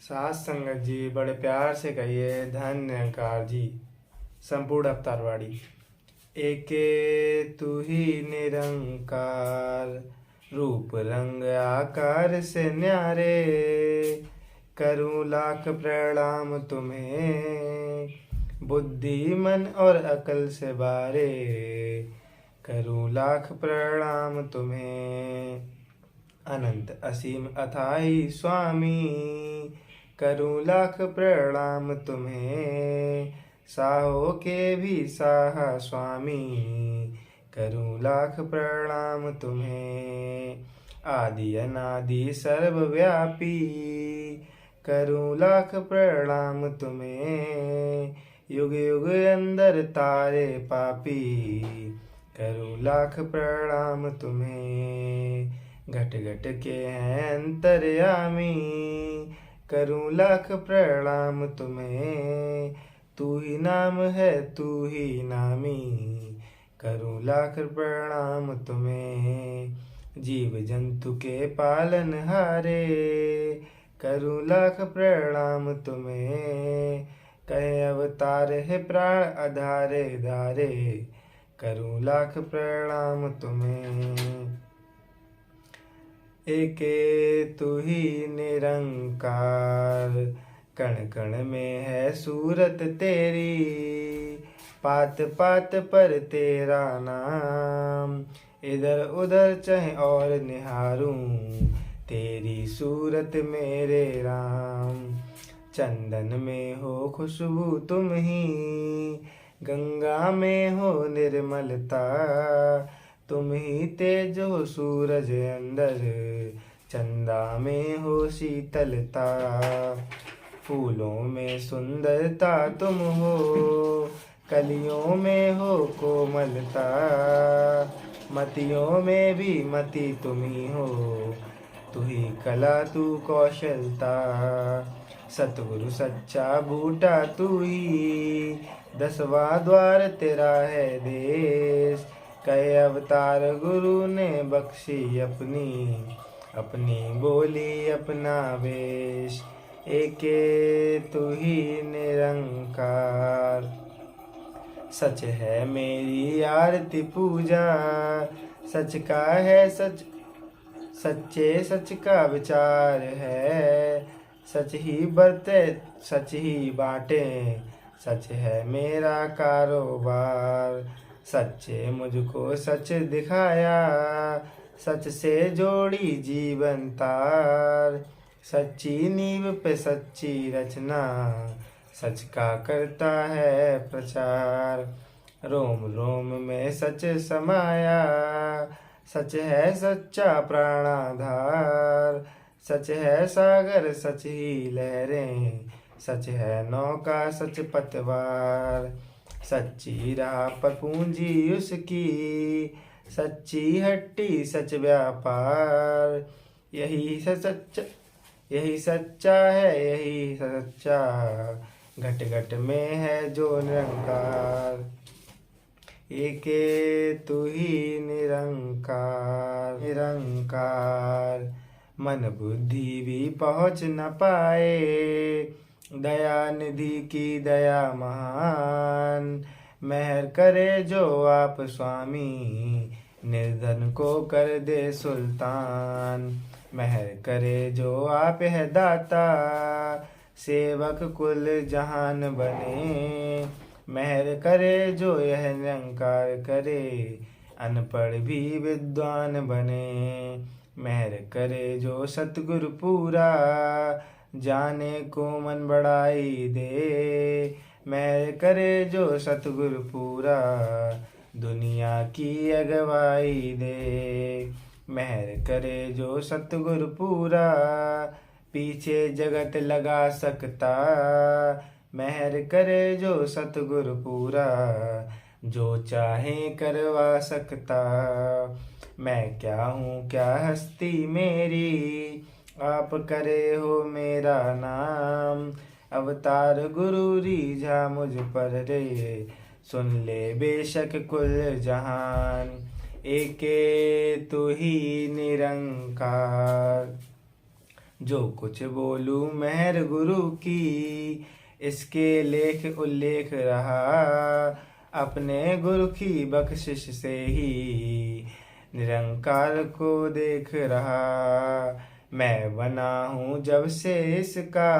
साथ संगत जी बड़े प्यार से कहिए धन्यकार जी। संपूर्ण अवतारवाड़ी। एके तू ही निरंकार, रूप रंग आकार से न्यारे, करूं लाख प्रणाम तुम्हें, बुद्धि मन और अकल से बारे, करूं लाख प्रणाम तुम्हें। अनंत असीम अथाई स्वामी, करूं लाख प्रणाम तुम्हें, साहो के भी साहा स्वामी, करूं लाख प्रणाम तुम्हें। आदि अनादि सर्वव्यापी, करूं लाख प्रणाम तुम्हें, युग युग अंदर तारे पापी, करूं लाख प्रणाम तुम्हें। घट घट के हैं अंतर्यामी, करूं लाख प्रणाम तुम्हें, तू ही नाम है तू ही नामी, करूं लाख प्रणाम तुम्हें। जीव जंतु के पालन हारे, करूं लाख प्रणाम तुम्हें, कहे अवतार है प्राण आधारे धारे, करूं लाख प्रणाम तुम्हें। एके तू ही निरंकार, कण कण में है सूरत तेरी, पात पात पर तेरा नाम, इधर उधर चाहे और निहारूं, तेरी सूरत मेरे राम। चंदन में हो खुशबू तुम ही, गंगा में हो निर्मलता, तुम ही तेज हो सूरज अंदर, चंदा में हो शीतलता। फूलों में सुंदरता तुम हो, कलियों में हो कोमलता, मतियों में भी मति तुम ही हो, तू ही कला तू कौशलता। सतगुरु सच्चा बूटा तू ही, दसवां द्वार तेरा है देश, कई अवतार गुरु ने बख्शी अपनी, अपनी बोली अपना वेश। एके तू ही निरंकार, सच है मेरी आरती पूजा, सच का है सच, सच्चे सच का विचार है, सच ही बरते सच ही बाटे, सच है मेरा कारोबार। सच्चे मुझको सच दिखाया, सच से जोड़ी जीवन तार, सच्ची नींव पे सच्ची रचना, सच का करता है प्रचार। रोम रोम में सच समाया, सच है सच्चा प्राणाधार, सच है सागर सच ही लहरें, सच है नौका सच पतवार। सच्ची राह पर पूंजी उसकी, सच्ची हट्टी सच व्यापार, यही सच्चा है यही सच्चा, घट घट में है जो निरंकार। एके तू ही निरंकार निरंकार, मन बुद्धि भी पहुँच न पाए, दया निधि की दया महान, मेहर करे जो आप स्वामी, निर्धन को कर दे सुल्तान। मेहर करे जो आप है दाता, सेवक कुल जहान बने, मेहर करे जो यह निरंकार करे, अनपढ़ भी विद्वान बने। मेहर करे जो सतगुरु पूरा, जाने को मन बढ़ाई दे, मेहर करे जो सतगुरु पूरा, दुनिया की अगवाई दे। मेहर करे जो सतगुरु पूरा, पीछे जगत लगा सकता, मेहर करे जो सतगुरु पूरा, जो चाहे करवा सकता। मैं क्या हूँ क्या हस्ती मेरी, आप करे हो मेरा नाम, अवतार गुरु रीझा मुझ पर रे, सुन ले बेशक कुल जहान। एके तू ही निरंकार, जो कुछ बोलूं मेहर गुरु की, इसके लेख उल्लेख रहा, अपने गुरु की बख्शिश से ही निरंकार को देख रहा। मैं बना हूँ जब से इसका,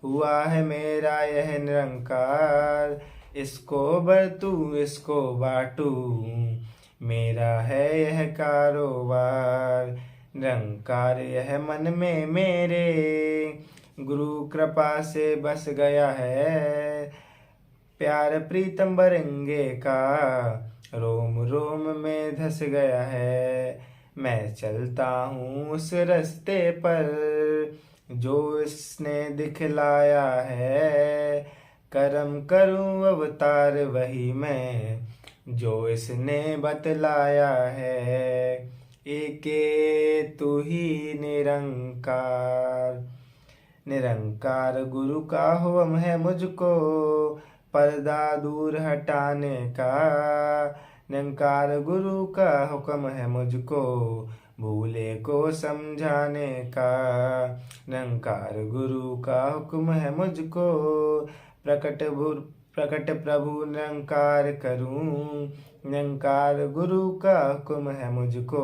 हुआ है मेरा यह निरंकार, इसको बरतूं इसको बांटूं, मेरा है यह कारोबार। निरंकार यह मन में मेरे, गुरु कृपा से बस गया है, प्यार प्रीतम बरंगे का रोम रोम में धस गया है। मैं चलता हूँ उस रास्ते पर जो इसने दिखलाया है, कर्म करूँ अवतार वही मैं जो इसने बतलाया है। एके तू ही निरंकार, निरंकार गुरु का हुक्म है मुझको, पर्दा दूर हटाने का। निरंकार गुरु का हुक्म है मुझको, भूले को समझाने का। निरंकार गुरु का हुक्म है मुझको, प्रकट प्रभु निरंकार करूं। निरंकार गुरु का हुक्म है मुझको,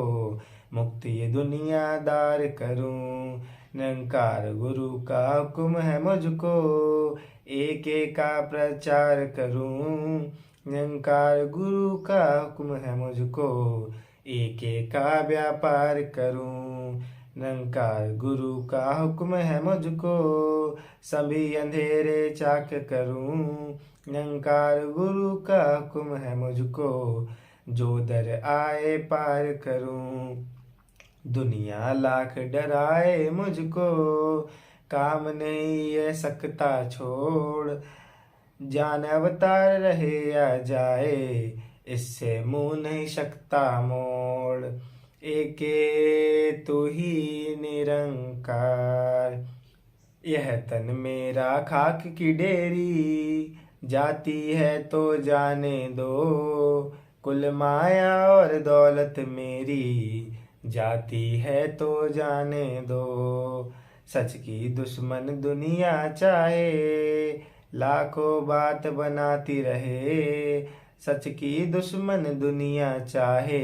मुक्ति ये दुनियादार करूं। निरंकार गुरु का हुक्म है मुझको, एक एक का प्रचार करूं। निरंकार गुरु का हुक्म है मुझको, एक एक का व्यापार करूं। निरंकार गुरु का हुक्म है मुझको, सभी अंधेरे चाक करूं। निरंकार गुरु का हुक्म है मुझको, जो दर आए पार करूं। दुनिया लाख डराए मुझको, काम नहीं ये सकता छोड़। जान अवतार रहे या जाए, इससे मुंह नहीं सकता मोड़। एके तू ही निरंकार, यह तन मेरा खाक की डेरी, जाती है तो जाने दो। कुल माया और दौलत मेरी, जाती है तो जाने दो। सच की दुश्मन दुनिया चाहे, लाखों बात बनाती रहे। सच की दुश्मन दुनिया चाहे,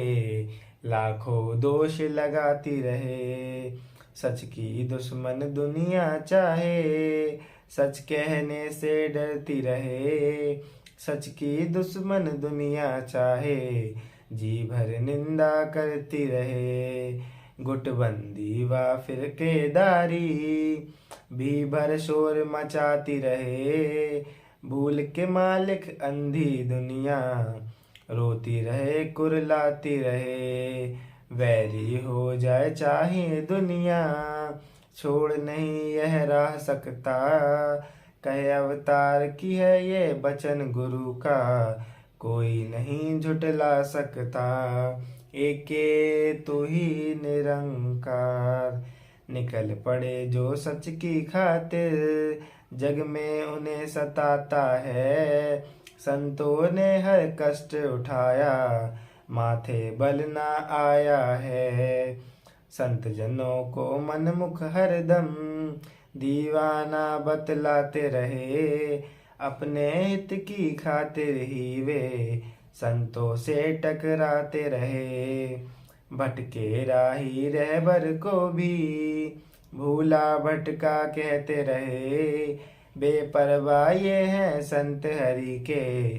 लाखों दोष लगाती रहे। सच की दुश्मन दुनिया चाहे, सच कहने से डरती रहे। सच की दुश्मन दुनिया चाहे, जी भर निंदा करती रहे। गुटबंदी व फिरकेदारी, भी भर शोर मचाती रहे। भूल के मालिक अंधी दुनिया, रोती रहे कुरलाती रहे। वैरी हो जाए चाहे दुनिया, छोड़ नहीं यह राह सकता। कहे अवतार की है ये बचन गुरु का, कोई नहीं झुटला सकता। एके तू ही निरंकार, निकल पड़े जो सच की खातिर, जग में उन्हें सताता है। संतों ने हर कष्ट उठाया, माथे बल ना आया है। संत जनों को मनमुख हरदम, दीवाना बतलाते रहे। अपने हित की खातिर ही वे, संतों से टकराते रहे। भटके राही रहबर को भी, भूला भटका कहते रहे। बेपरवाह ये हैं संत हरि के,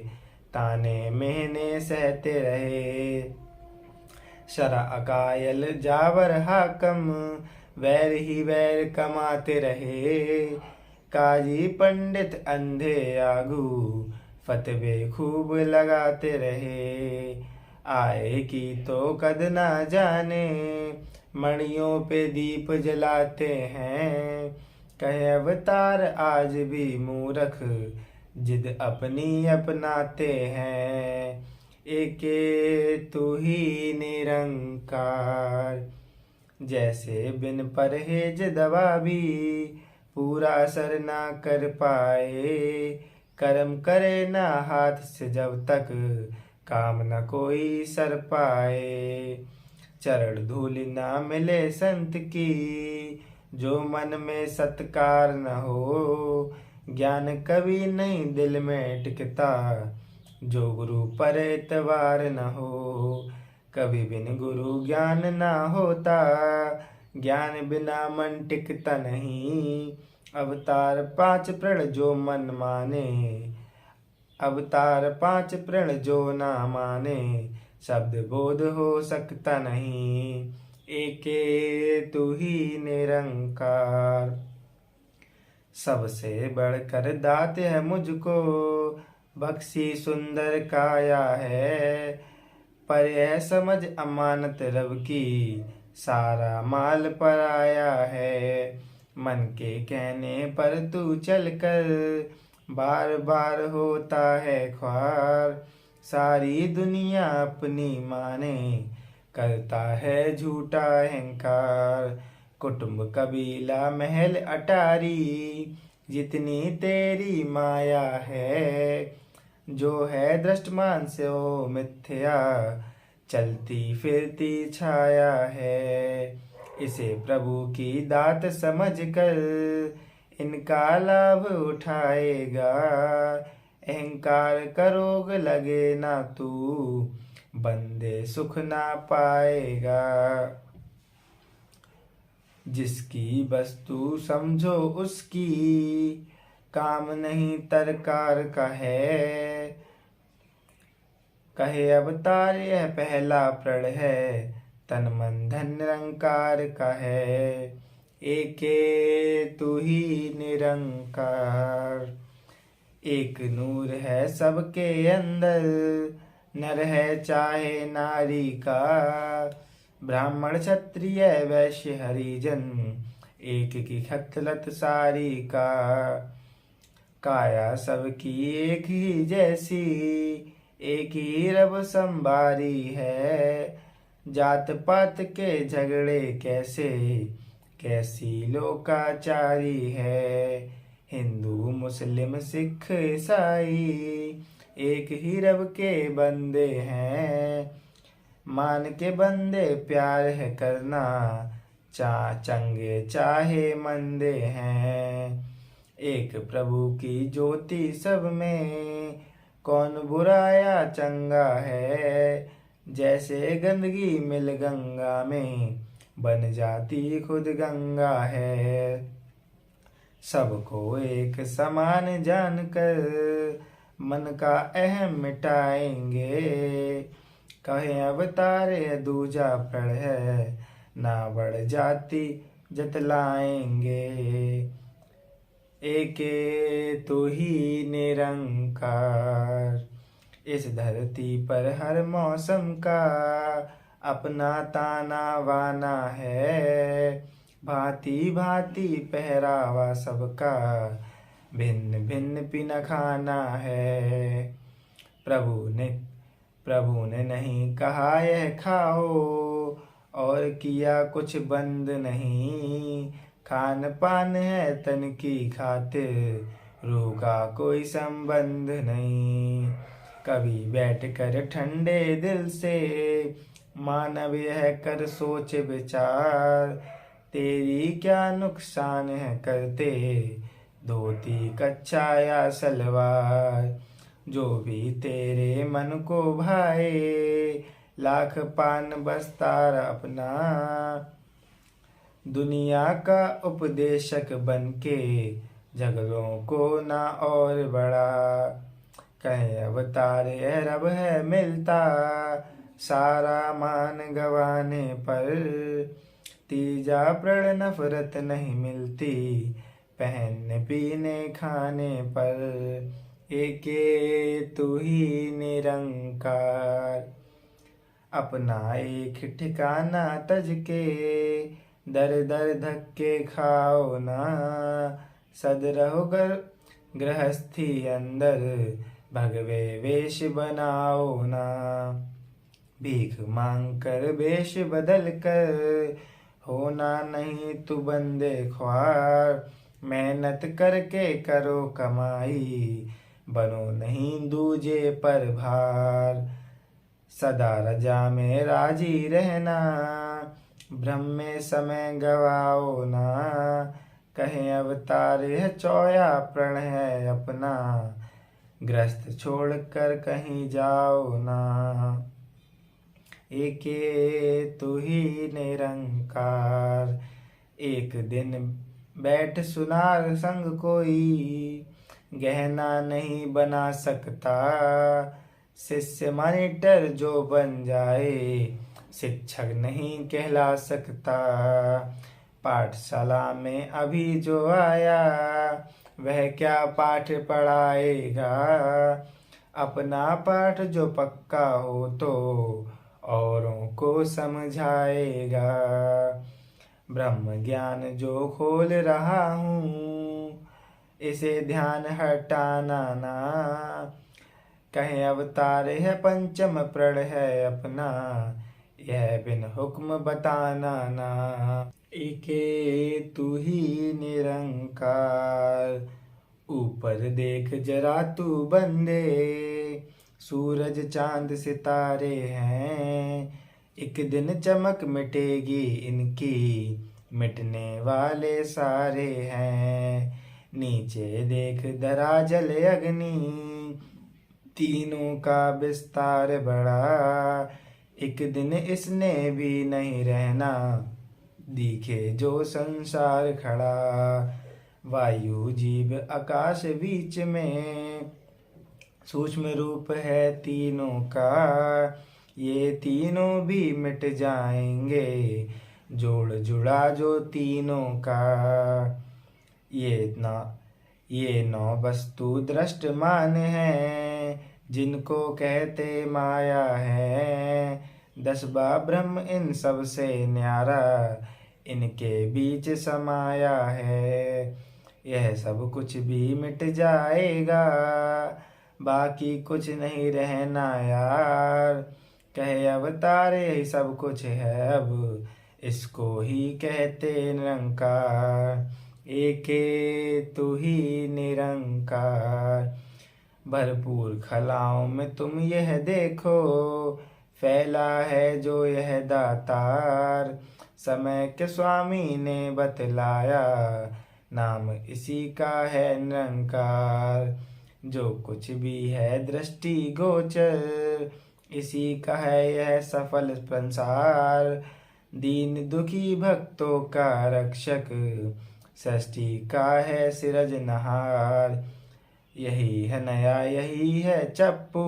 ताने मेहने सहते रहे। शरा अकायल जावर हाकम, वैर ही वैर कमाते रहे। काजी पंडित अंधे आगू, फतवे खूब लगाते रहे। आए की तो कद ना जाने, मणियों पे दीप जलाते हैं। कहे अवतार आज भी मूर्ख, जिद अपनी अपनाते हैं। एके तू ही निरंकार, जैसे बिन परहेज दवा भी, पूरा असर ना कर पाए। कर्म करे ना हाथ से जब तक, काम न कोई सर पाए। चरण धूल ना मिले संत की, जो मन में सत्कार न हो, ज्ञान कभी नहीं दिल में टिकता। जो गुरु पर एतबार न हो, कभी बिन गुरु ज्ञान न होता। ज्ञान बिना मन टिकता नहीं, अवतार पांच प्रण जो मन माने। अवतार पांच प्रण जो ना माने, शब्द बोध हो सकता नहीं। एके तू ही निरंकार। सबसे बढ़कर दात है मुझको, बख्शी सुंदर काया है। पर यह समझ अमानत रब की, सारा माल पराया है। मन के कहने पर तू चल कर, बार बार होता है ख्वार। सारी दुनिया अपनी माने, करता है झूठा अहंकार। कुटुंब कबीला महल अटारी, जितनी तेरी माया है। जो है दृष्टमान से ओ मिथ्या, चलती फिरती छाया है। इसे प्रभु की दात समझ कर, इनका लाभ उठाएगा। अहंकार का रोग लगे ना तू, बंदे सुख ना पाएगा। जिसकी वस्तु समझो उसकी, काम नहीं तरकार का है। कहे अवतार यह पहला प्रण है, तन मन धन निरंकार का है। एके तू ही निरंकार। एक नूर है सबके अंदर, नर है चाहे नारी का। ब्राह्मण क्षत्रिय वैश्य हरिजन, एक की खतलत सारी का। काया सबकी एक ही जैसी, एक ही रब संबारी है। जात पात के झगड़े कैसे, कैसी लोकाचारी है। हिंदू मुस्लिम सिख ईसाई, एक ही रब के बंदे हैं। मान के बंदे प्यार है करना, चंगे चाहे मंदे हैं। एक प्रभु की ज्योति सब में, कौन बुरा या चंगा है। जैसे गंदगी मिल गंगा में, बन जाती खुद गंगा है। सबको एक समान जानकर, मन का अहम मिटाएंगे। कहे अवतार है दूजा प्रण है, ना बढ़ जाती जतलाएंगे। एके तू ही निरंकार। इस धरती पर हर मौसम का, अपना ताना बाना है। भांति भांति पहरावा सबका, भिन्न भिन्न पिन खाना है। प्रभु ने नहीं कहा यह खाओ, और किया कुछ बंद नहीं। खान पान है तन की खातिर, रूह का कोई संबंध नहीं। कभी बैठ कर ठंडे दिल से, मानव यह कर सोच विचार। तेरी क्या नुकसान है करते, धोती कच्छा या सलवार। जो भी तेरे मन को भाए, लाख पान बस्तार अपना। दुनिया का उपदेशक बनके, झगड़ों को ना और बढ़ा। कहे अवतार यह रब है मिलता, सारा मान गवाने पर। तीजा प्रण नफरत नहीं मिलती, पहनने पीने खाने पर। एके तू ही निरंकार। अपना एक ठिकाना तज के, दर दर धक्के खाओ ना। सद रहो गृहस्थी अंदर, भगवे वेश बनाओ ना। भीख मांग कर वेश बदल कर, होना नहीं तू बंदे ख्वार। मेहनत करके करो कमाई, बनो नहीं दूजे पर भार। सदा रजा में राजी रहना, भ्रम में समय गवाओ ना, कहें अवतार है चौया प्रण है अपना, ग्रस्त छोड़कर कहीं जाओ ना। एके तू ही निरंकार, एक दिन बैठ सुनार संग कोई, गहना नहीं बना सकता, शिष्य मॉनिटर जो बन जाए, शिक्षक नहीं कहला सकता। पाठशाला में अभी जो आया, वह क्या पाठ पढ़ाएगा, अपना पाठ जो पक्का हो तो औरों को समझाएगा। ब्रह्म ज्ञान जो खोल रहा हूँ, इसे ध्यान हटाना ना, कहें अवतार है पंचम प्रण है अपना, यह बिन हुक्म बताना ना। एके तू ही निरंकार, ऊपर देख जरा तू बंदे, सूरज चांद सितारे हैं, एक दिन चमक मिटेगी इनकी, मिटने वाले सारे हैं। नीचे देख धरा जल अग्नि, तीनों का विस्तार बड़ा, एक दिन इसने भी नहीं रहना, दिखे जो संसार खड़ा। वायु जीव आकाश बीच में, सूक्ष्म रूप है तीनों का, ये तीनों भी मिट जाएंगे, जोड़ जुड़ा जो तीनों का। ये नौ वस्तु दृष्ट मान है, जिनको कहते माया है, 10 ब्रह्म इन सब से न्यारा, इनके बीच समाया है। यह सब कुछ भी मिट जाएगा, बाकी कुछ नहीं रहना यार, कहे अवतार यही सब कुछ है अब, इसको ही कहते निरंकार। एके तू ही निरंकार, भरपूर खलाओं में तुम यह देखो, फैला है जो यह दातार, समय के स्वामी ने बतलाया, नाम इसी का है निरंकार। जो कुछ भी है दृष्टि गोचर, इसी का है यह सफल संसार, दीन दुखी भक्तों का रक्षक, सृष्टि का है सिरजनहार। यही है नया यही है चप्पू,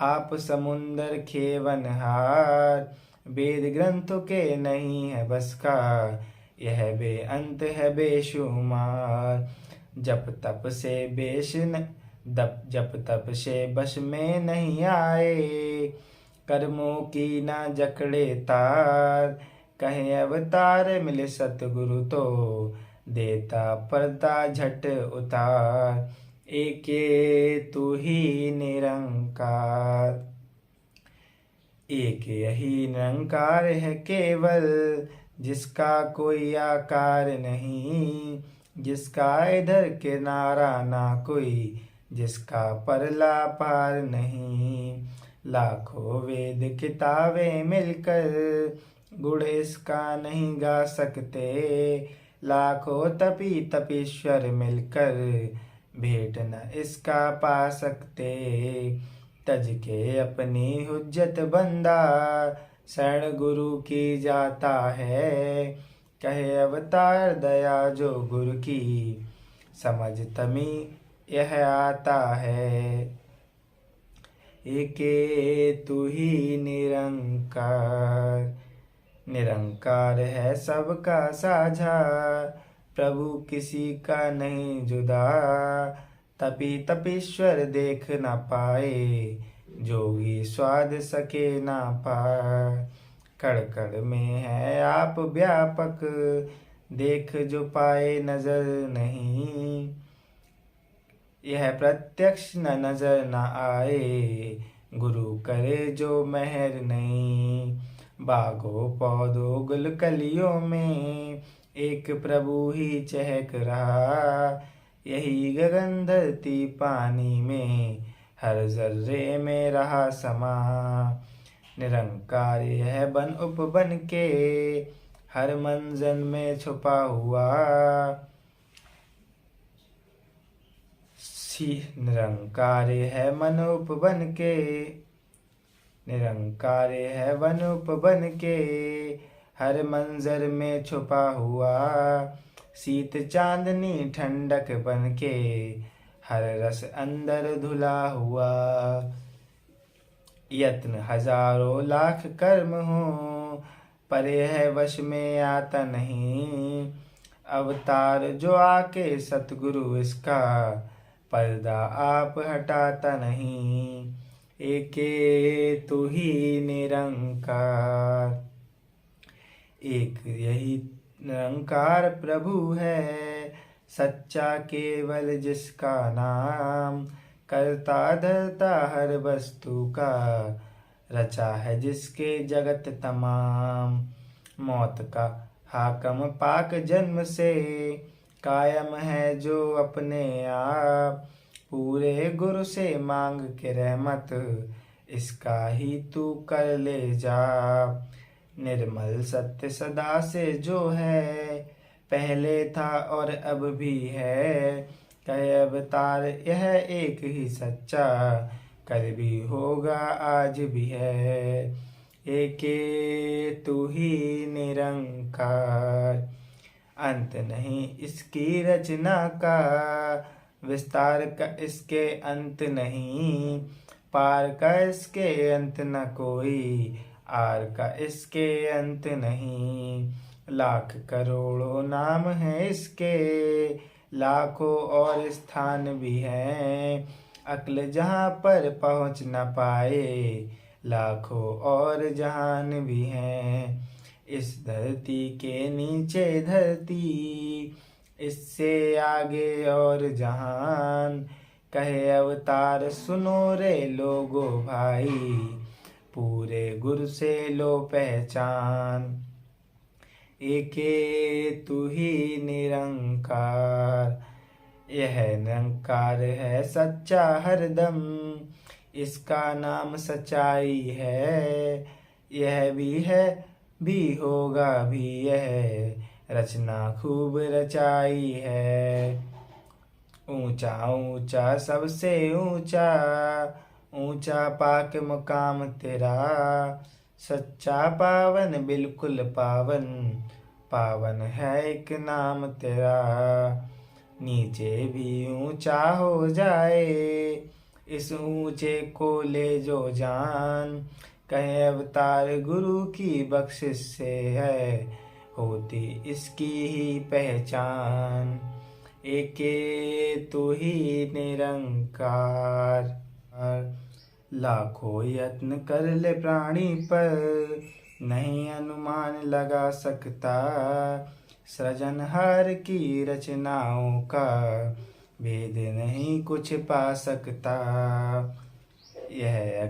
आप समुंदर खेवनहार, वेद ग्रंथों के नहीं है बस का, यह बेअंत है बेशुमार। जप तप से बस में नहीं आए, कर्मों की ना जकड़े तार, कहे अवतार मिले सतगुरु तो, देता पर्दा झट उतार। एके तू ही निरंकार, एक यही निरंकार है केवल, जिसका कोई आकार नहीं, जिसका इधर किनारा ना कोई, जिसका परला पार नहीं। लाखों वेद किताबें मिलकर, गुण इसका नहीं गा सकते, लाखों तपी तपीश्वर मिलकर, भेंट न इसका पा सकते। तज के अपनी हुज्जत बंदा, शरण गुरु की जाता है, कहे अवतार दया जो गुरु की, समझ तमी यह आता है। एके तू ही निरंकार, निरंकार है सबका साझा, प्रभु किसी का नहीं जुदा, तपी तपीश्वर देख न पाए, जोगी स्वाद सके ना पाए। कण कण में है आप व्यापक, देख जो पाए नजर नहीं, यह प्रत्यक्ष न नजर न आए, गुरु करे जो मेहर नहीं। बागों पौधों गुलकलियों में, एक प्रभु ही चहक रहा, यही गगन धरती पानी में, हर जर्रे में रहा समा। निरंकार यह बन उपबन के हर मंजन में छुपा हुआ। निरंकार है मन उपबन के, निरंकार है वन उपबन के हर मंजर में छुपा हुआ। शीत चांदनी ठंडक बन के हर रस अंदर धुला हुआ। यत्न हजारों लाख कर्म हो पर यह वश में आता नहीं। अवतार जो आके सतगुरु इसका पर्दा आप हटाता नहीं। एके तू ही निरंकार, एक यही निरंकार प्रभु है सच्चा केवल जिसका नाम। करता धरता हर वस्तु का रचा है जिसके जगत तमाम। मौत का हाकम पाक जन्म से कायम है जो अपने आप। पूरे गुरु से मांग के रहमत इसका ही तू कर ले जा। निर्मल सत्य सदा से जो है पहले था और अब भी है। कहे अवतार यह एक ही सच्चा कल भी होगा आज भी है। एके तू ही निरंकार, अंत नहीं इसकी रचना का, विस्तार का इसके अंत नहीं। पार का इसके अंत न कोई, आर का इसके अंत नहीं। लाख करोड़ों नाम हैं इसके, लाखों और स्थान भी हैं। अक्ल जहाँ पर पहुँच न पाए, लाखों और जहान भी हैं। इस धरती के नीचे धरती, इससे आगे और जहान। कहे अवतार सुनो रे लोगो भाई, पूरे गुरु से लो पहचान। एके तू ही निरंकार, यह निरंकार है सच्चा हरदम। इसका नाम सच्चाई है, यह भी है भी होगा भी यह रचना खूब रचाई है। ऊंचा ऊंचा सबसे ऊंचा, ऊंचा पाक मुकाम तेरा। सच्चा पावन बिल्कुल पावन, पावन है एक नाम तेरा। नीचे भी ऊंचा हो जाए, इस ऊंचे को ले जो जान। कहे अवतार गुरु की बख्शिश से है, होती इसकी ही पहचान। एके तू ही निरंकार। लाखों यत्न कर ले प्राणी पर, नहीं अनुमान लगा सकता। सृजनहार की रचनाओं का भेद नहीं कुछ पा सकता। यह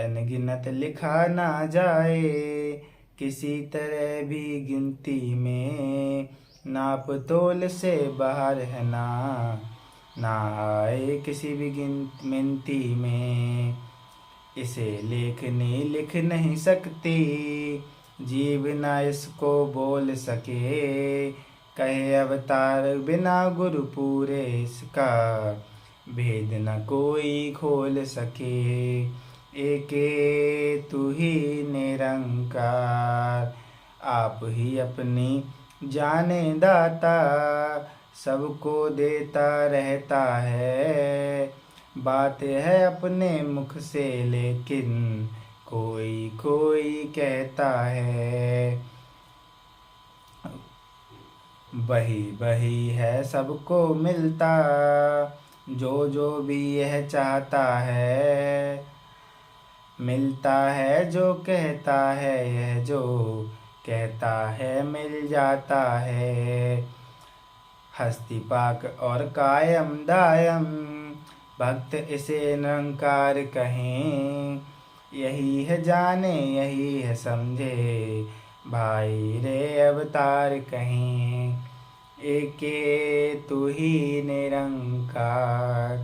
अनगिनत लिखा ना जाए, किसी तरह भी गिनती में। नाप तोल से बाहर है ना आए किसी भी मिनती में। इसे लेखनी लिख नहीं सकती, जीव ना इसको बोल सके। कहे अवतार बिना गुरु पूरे इसका, भेद न कोई खोल सके। एके तू ही निरंकार, आप ही अपनी जाने दाता। सबको देता रहता है, बात है अपने मुख से लेकिन कोई कोई कहता है। वही वही है सबको मिलता, जो जो भी यह चाहता है। मिलता है जो कहता है, यह जो कहता है मिल जाता है। हस्ती पाक और कायम दायम, भक्त इसे निरंकार कहें। यही है जाने यही है समझे, भाई रे अवतार कहें। एके तू ही निरंकार,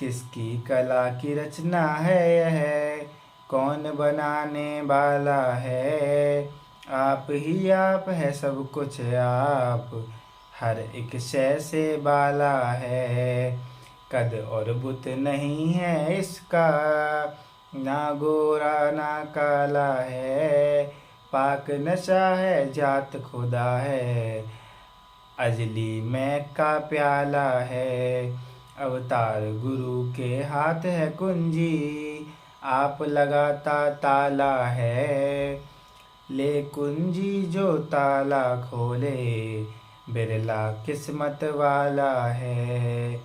किसकी कला की रचना है यह, कौन बनाने वाला है। आप ही आप है, सब कुछ आप, हर एक शय से बाला है। कद और बुत नहीं है इसका, ना गोरा ना काला है। पाक नशा है, जात खुदा है, अजली में का प्याला है। अवतार गुरु के हाथ है कुंजी, आप लगाता ताला है। ले कुंजी जो ताला खोले, बिरला किस्मत वाला है।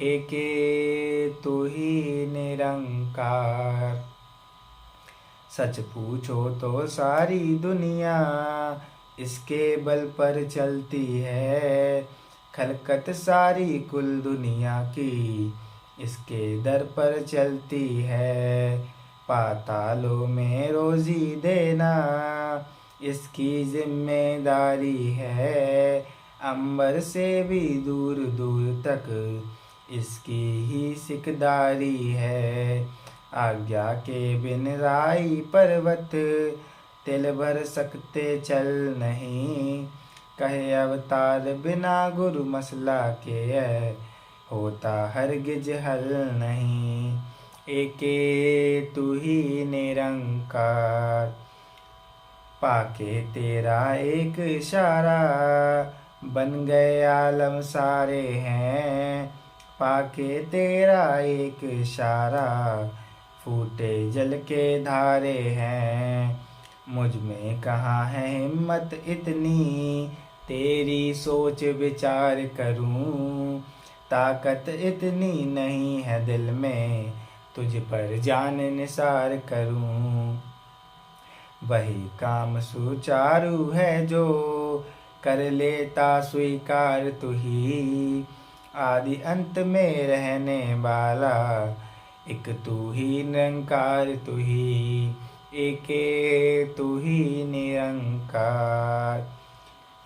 एके तू ही निरंकार। सच पूछो तो सारी दुनिया इसके बल पर चलती है। खलकत सारी कुल दुनिया की इसके दर पर चलती है। पातालों में रोजी देना इसकी जिम्मेदारी है। अंबर से भी दूर दूर तक इसकी ही सिकदारी है। आज्ञा के बिन राई पर्वत तिल भर सकते चल नहीं। कहे अवतार बिना गुरु मसला के है, होता हरगिज हल नहीं। एके तू ही निरंकार। पाके तेरा एक इशारा बन गए आलम सारे हैं। पाके तेरा एक इशारा फूटे जल के धारे हैं। मुझ में कहाँ है हिम्मत इतनी, तेरी सोच विचार करूं। ताकत इतनी नहीं है दिल में, तुझ पर जान निसार करूं। वही काम सुचारू है जो कर लेता स्वीकार तू ही। आदि अंत में रहने वाला एक तू ही निरंकार तू ही। एके तू ही निरंकार।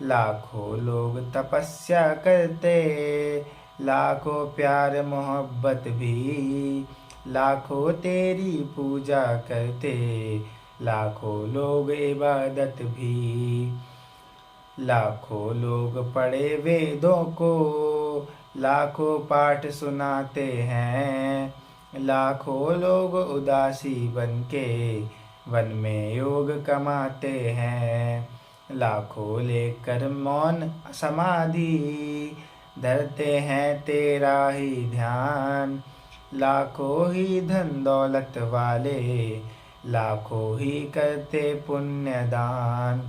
लाखों लोग तपस्या करते, लाखों प्यार मोहब्बत भी, लाखों तेरी पूजा करते, लाखों लोग इबादत भी। लाखों लोग पढ़े वेदों को, लाखों पाठ सुनाते हैं। लाखों लोग उदासी बनके वन में योग कमाते हैं। लाखों लेकर मौन समाधि धरते हैं तेरा ही ध्यान। लाखों ही धन दौलत वाले, लाखों ही करते पुण्य दान।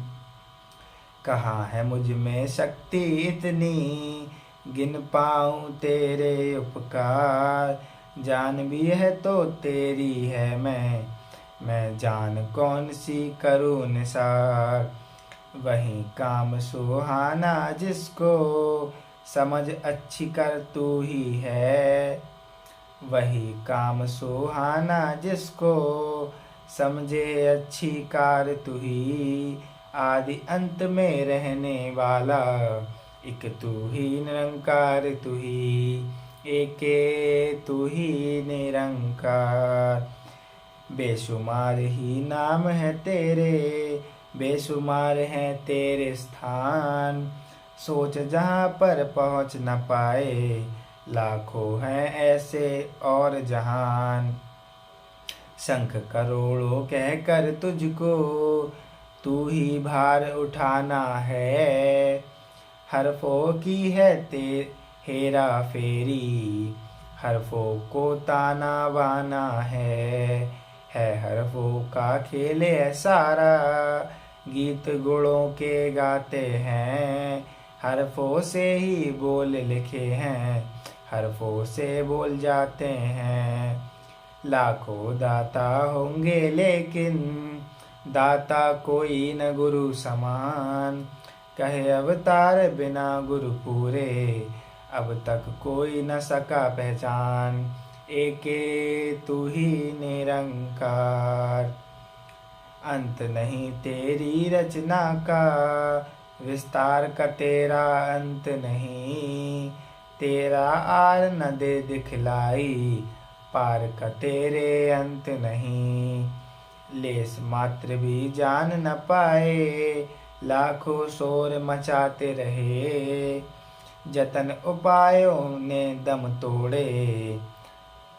कहाँ है मुझ में शक्ति इतनी, गिन पाऊँ तेरे उपकार। जान भी है तो तेरी है मैं जान कौन सी करूँ निसार। वही काम सुहाना जिसको समझ अच्छी कर तू ही है। वही काम सुहाना जिसको समझे अच्छी कार तू ही। आदि अंत में रहने वाला एक तू ही निरंकार तू ही। एके तू ही निरंकार। बेशुमार ही नाम है तेरे, बेशुमार हैं तेरे स्थान। सोच जहाँ पर पहुँच न पाए, लाखों हैं ऐसे और जहान। शंख करोड़ों कहकर तुझको तू ही भार उठाना है। हरफों की है हेरा फेरी, हरफों को ताना बाना है हरफों का खेल है सारा। गीत गुणों के गाते हैं, हरफों से ही बोल लिखे हैं, हरफों से बोल जाते हैं। लाखों दाता होंगे लेकिन दाता कोई न गुरु समान। कहे अवतार बिना गुरु पूरे, अब तक कोई न सका पहचान। एके तू ही निरंकार। अंत नहीं तेरी रचना का, विस्तार का तेरा अंत नहीं। तेरा आर न दे दिखलाई, पार का तेरे अंत नहीं। लेस मात्र भी जान न पाए, लाखों शोर मचाते रहे। जतन उपायों ने दम तोड़े,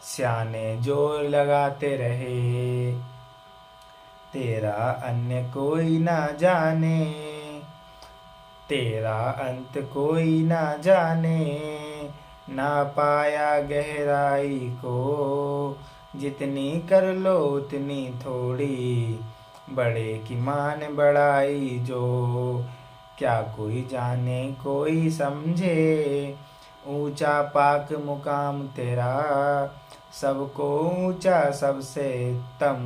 स्याने जोर लगाते रहे। तेरा अन्य कोई ना जाने, तेरा अंत कोई ना जाने। ना पाया गहराई को, जितनी कर लो उतनी थोड़ी। बड़े की मान बढ़ाई जो, क्या कोई जाने कोई समझे। ऊंचा पाक मुकाम तेरा, सबको ऊंचा सबसे उत्तम।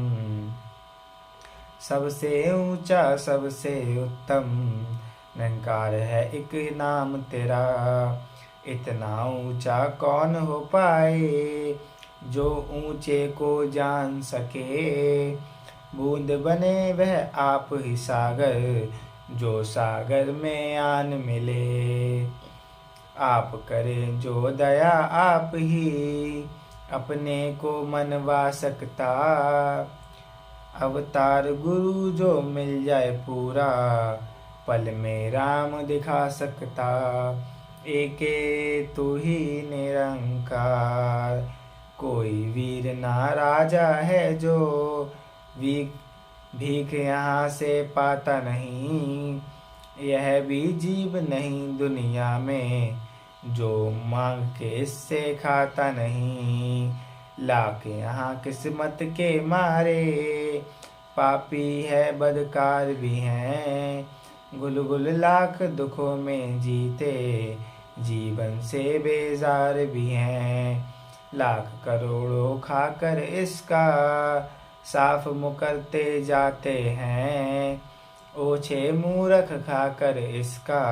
सबसे ऊंचा सबसे उत्तम निरंकार है एक नाम तेरा। इतना ऊंचा कौन हो पाए, जो ऊंचे को जान सके। बूंद बने वह आप ही सागर, जो सागर में आन मिले। आप करें जो दया आप ही, अपने को मनवा सकता। अवतार गुरु जो मिल जाए पूरा, पल में राम दिखा सकता। एके तू ही निरंकार, कोई वीर ना राजा है जो भीख यहाँ से पाता नहीं। यह भी जीव नहीं दुनिया में, जो मांग के इससे खाता नहीं। लाख यहाँ किस्मत के मारे, पापी है बदकार भी हैं। गुल गुल लाख दुखों में जीते, जीवन से बेजार भी हैं। लाख करोड़ों खाकर इसका, साफ मुकरते जाते हैं। ओछे मूरख खाकर इसका,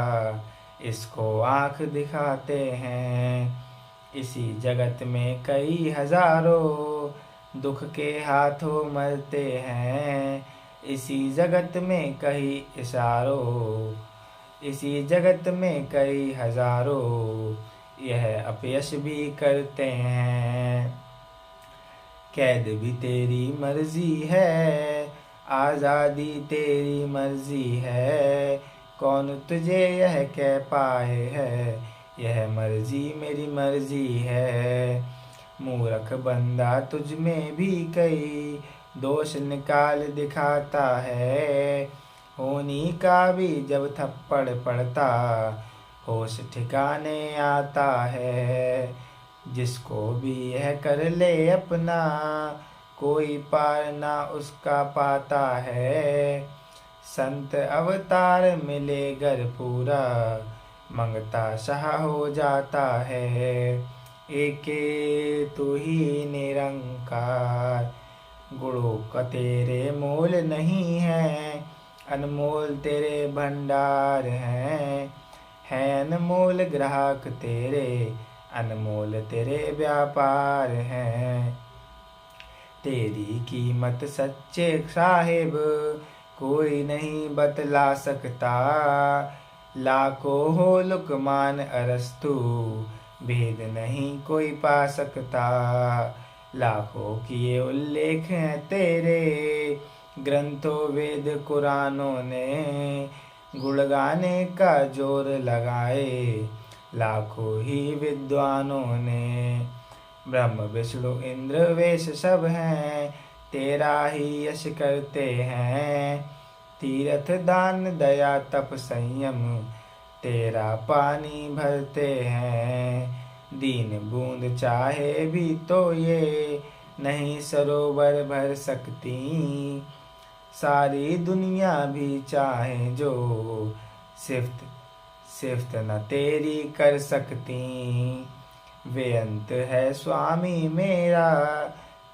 इसको आँख दिखाते हैं। इसी जगत में कई हजारों, दुख के हाथों मरते हैं। इसी जगत में कई इशारों, इसी जगत में कई हजारों, यह अपयश भी करते हैं। कैद भी तेरी मर्जी है, आज़ादी तेरी मर्जी है। कौन तुझे यह कह पाए है, यह मर्जी मेरी मर्जी है। मूर्ख बंदा तुझ में भी कई दोष निकाल दिखाता है। होनी का भी जब थप्पड़ पड़ता, होश ठिकाने आता है। जिसको भी यह कर ले अपना, कोई पार ना उसका पाता है। संत अवतार मिले घर पूरा, मंगता शाह हो जाता है। एके तू ही निरंकार, गुणों का तेरे मोल नहीं है। अनमोल तेरे भंडार हैं, है अनमोल ग्राहक तेरे, अनमोल तेरे व्यापार हैं। तेरी कीमत सच्चे साहिब, कोई नहीं बतला सकता। लाखों हो लुकमान अरस्तु, भेद नहीं कोई पा सकता। लाखों किए उल्लेख हैं तेरे, ग्रंथों वेद कुरानों ने। गुण गाने का जोर लगाए, लाखों ही विद्वानों ने। ब्रह्म विष्णु इंद्र वेश सब हैं, तेरा ही यश करते हैं। तीर्थ दान दया तप संयम, तेरा पानी भरते हैं। दीन बूंद चाहे भी तो ये, नहीं सरोवर भर सकती। सारी दुनिया भी चाहे जो, सिफ्त सिफ्त न तेरी कर सकती। वे अंत है स्वामी मेरा,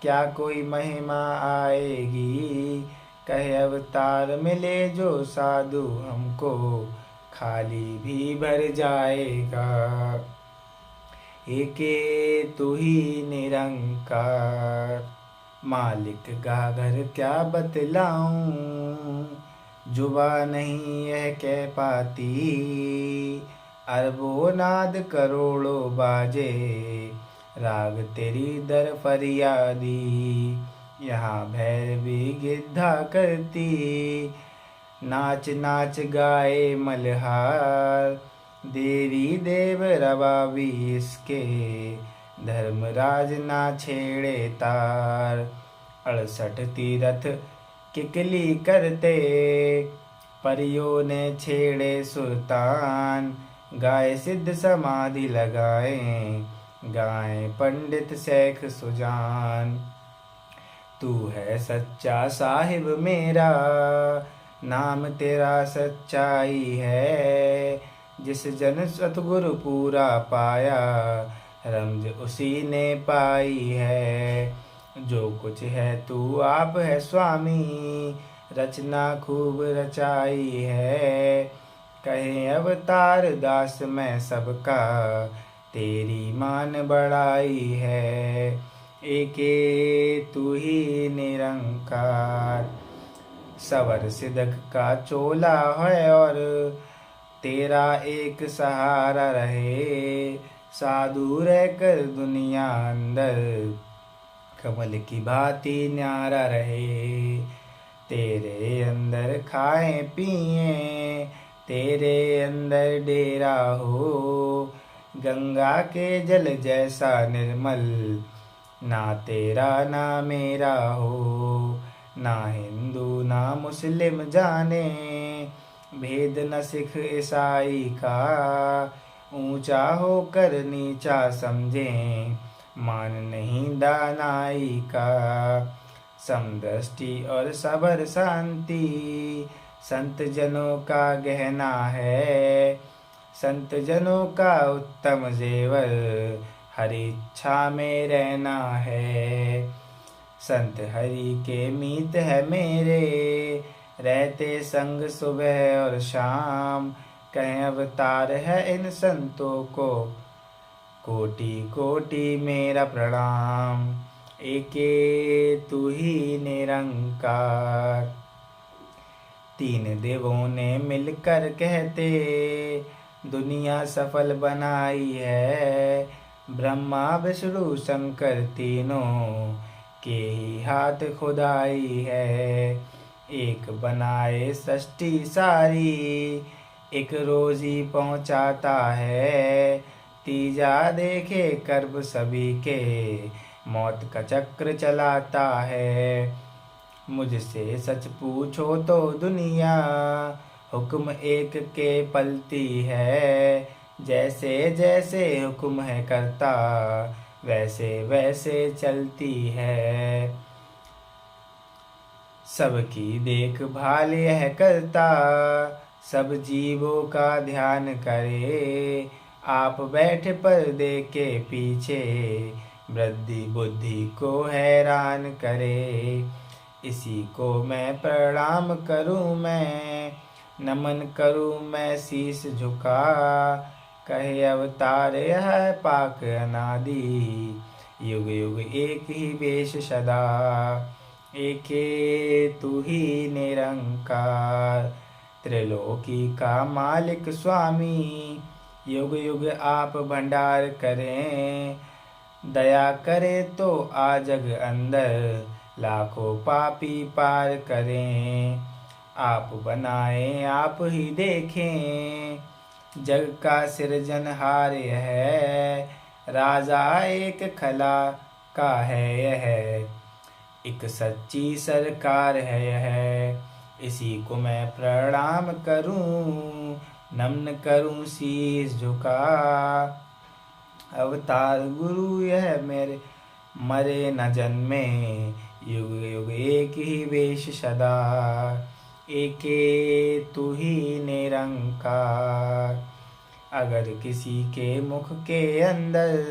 क्या कोई महिमा आएगी। कहे अवतार मिले जो साधु हमको, खाली भी भर जाएगा। एके तू ही निरंकार, मालिक का घर क्या बतलाऊं। जुबा नहीं यह कह पाती, अरबों नाद करोड़ों बाजे। राग तेरी दर फरियादी, यहाँ भैरवी गिद्धा करती, नाच नाच गाए मल्हार। देवी देव रवावी इसके, धर्मराज ना छेड़े तार। 68 तीरथ किकली करते, परियों ने छेड़े सुल्तान। गाए सिद्ध समाधि लगाए, गाए पंडित शेख सुजान। तू है सच्चा साहिब मेरा, नाम तेरा सच्चाई है। जिस जन सतगुरु पूरा पाया, रमज उसी ने पाई है। जो कुछ है तू आप है स्वामी, रचना खूब रचाई है। कहे अवतार दास मैं सबका, तेरी मान बढ़ाई है। एके तू ही निरंकार। सवर सिदक का चोला है और तेरा एक सहारा रहे। साधु रहकर दुनिया अंदर, कमल की भांति न्यारा रहे। तेरे अंदर खाए पिए, तेरे अंदर डेरा हो। गंगा के जल जैसा निर्मल, ना तेरा ना मेरा हो। ना हिंदू ना मुस्लिम जाने, भेद न सिख ईसाई का। ऊंचा होकर नीचा समझे, मान नहीं दानाई का। समदृष्टि और सबर शांति, संत जनों का गहना है। संत जनों का उत्तम जेवर, हरि इच्छा में रहना है। संत हरि के मीत है मेरे, रहते संग सुबह और शाम। कहें अवतार है इन संतों को, कोटि कोटि मेरा प्रणाम। एके तू ही निरंकार। तीन देवों ने मिलकर कहते, दुनिया सफल बनाई है। ब्रह्मा विष्णु शंकर तीनों के ही हाथ खुदाई है। एक बनाए सृष्टि सारी, एक रोजी पहुँचाता है। तीजा देखे कर्ब सभी के, मौत का चक्र चलाता है। मुझसे सच पूछो तो दुनिया, हुक्म एक के पलती है। जैसे जैसे हुक्म है करता, वैसे वैसे चलती है। सबकी देखभाल यह करता, सब जीवों का ध्यान करे। आप बैठे पर्दे के पीछे, वृद्धि बुद्धि को हैरान करे। इसी को मैं प्रणाम करूं मैं, नमन करूं मैं शीश झुका। कहे अवतार यह पाक अनादि, युग युग एक ही वेश सदा। एके तू ही निरंकार। त्रिलोकी का मालिक स्वामी, युग युग आप भंडार करें। दया करे तो आ जग अंदर, लाखों पापी पार करें। आप बनाए आप ही देखें, जग का सृजनहार है। राजा एक खला का है यह, एक सच्ची सरकार है यह। इसी को मैं प्रणाम करूं, नमन करूं शीश झुका। अवतार गुरु यह मेरे, मरे न जन्मे, युग युग एक ही वेश सदा। एके तू ही निरंकार। अगर किसी के मुख के अंदर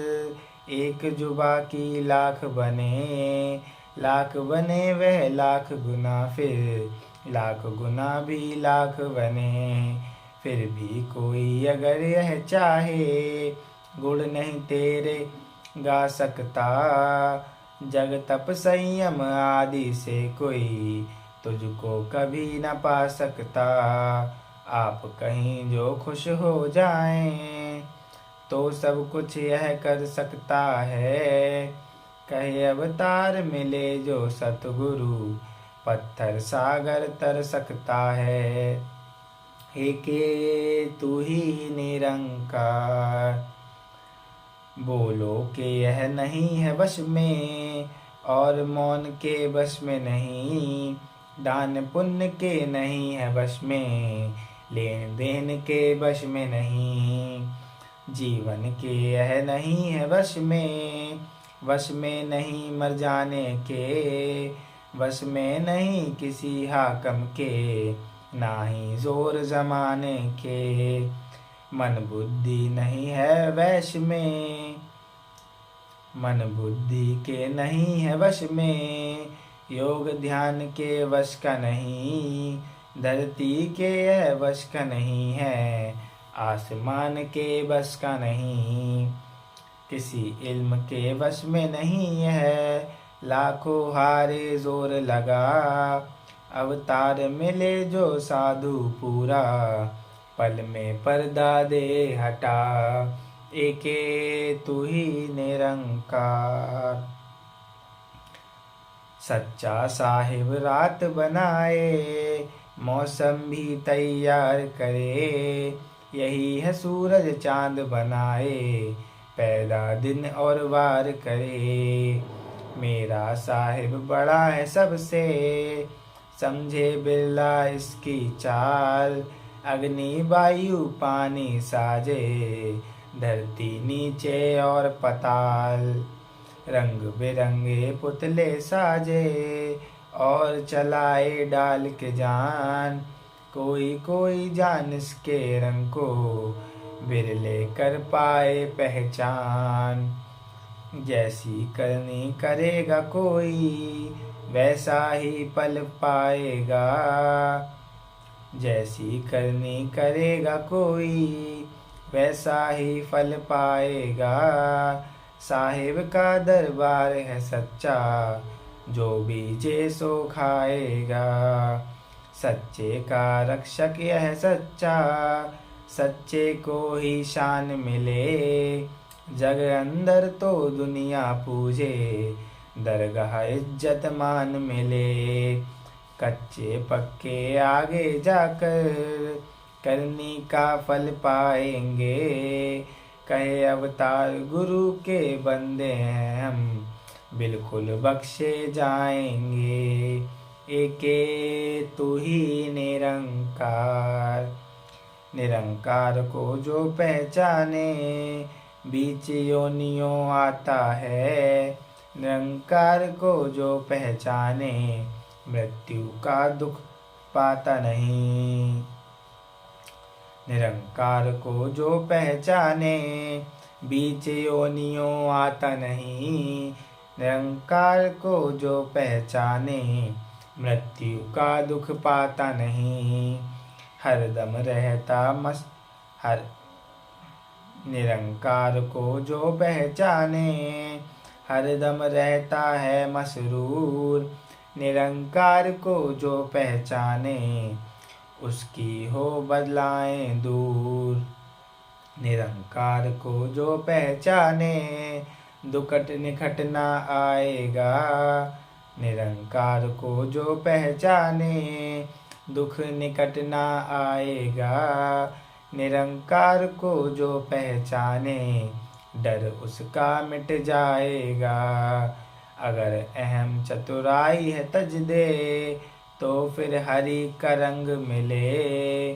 एक जुबा की लाख बने, लाख बने वह लाख गुना, फिर लाख गुना भी लाख बने। फिर भी कोई अगर यह चाहे, गुण नहीं तेरे गा सकता। जग तप संयम आदि से कोई, तुझको कभी न पा सकता। आप कहीं जो खुश हो जाएं, तो सब कुछ यह कर सकता है। कहे अवतार मिले जो सतगुरु, पत्थर सागर तर सकता है। एके तू ही निरंकार, बोलो कि यह नहीं है वश में, और मौन के वश में नहीं, दान पुण्य के नहीं है वश में, लेन देन के वश में नहीं, जीवन के यह नहीं है वश में नहीं मर जाने के, वश में नहीं किसी हाकम के, ना ही जोर जमाने के, मन बुद्धि नहीं है वश में, मन बुद्धि के नहीं है वश में, योग ध्यान के वश का नहीं, धरती के यह वश का नहीं है, आसमान के वश का नहीं, किसी इल्म के वश में नहीं है, लाखों हारे जोर लगा, अवतार मिले जो साधु पूरा, पल में पर्दा दे हटा, एके तू ही निरंकार। सच्चा साहिब रात बनाए, मौसम भी तैयार करे, यही है सूरज चांद बनाए, पैदा दिन और वार करे, मेरा साहिब बड़ा है सबसे, समझे बिरला इसकी चाल, अग्नि वायु पानी साजे, धरती नीचे और पताल, रंग बिरंगे पुतले साजे, और चलाए डाल के जान, कोई कोई जान इसके रंग को, बिरले कर पाए पहचान, जैसी करनी करेगा कोई, वैसा ही पल पाएगा, जैसी करनी करेगा कोई, वैसा ही फल पाएगा, साहिब का दरबार है सच्चा, जो बीजे सो खाएगा, सच्चे का रक्षक यह सच्चा, सच्चे को ही शान मिले, जग अंदर तो दुनिया पूजे, दरगाह इज्जत मान मिले, कच्चे पक्के आगे जाकर, करनी का फल पाएंगे, कहे अवतार गुरु के बंदे हैं हम, बिल्कुल बख्शे जाएंगे, एके तू ही निरंकार। निरंकार को जो पहचाने, बीच योनियों आता है, निरंकार को जो पहचाने, मृत्यु का दुख पाता नहीं, निरंकार को जो पहचाने, बीच योनियों आता नहीं, निरंकार को जो पहचाने, मृत्यु का दुख पाता नहीं, हरदम रहता मस्त हर निरंकार को जो पहचाने, हरदम रहता है मसरूर, निरंकार को जो पहचाने, उसकी हो बदलाएं दूर, निरंकार को जो पहचाने, दुखट निखट ना आएगा, निरंकार को जो पहचाने, दुख निकट ना आएगा, निरंकार को जो पहचाने, डर उसका मिट जाएगा, अगर अहम चतुराई है तज दे, तो फिर हरि का रंग मिले,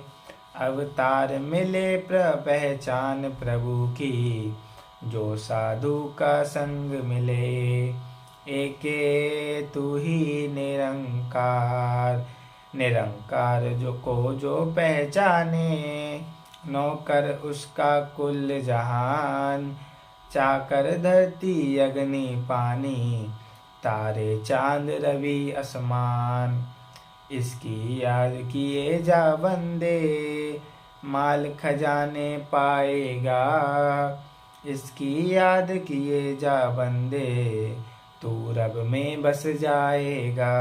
अवतार मिले पहचान प्रभु की, जो साधु का संग मिले, एके तू ही निरंकार। निरंकार जो पहचाने, नौकर उसका कुल जहान, चाकर धरती अग्नि पानी, तारे चांद रवि आसमान, इसकी याद किए जा बंदे, माल खजाने पाएगा, इसकी याद किए जा बंदे, तू रब में बस जाएगा,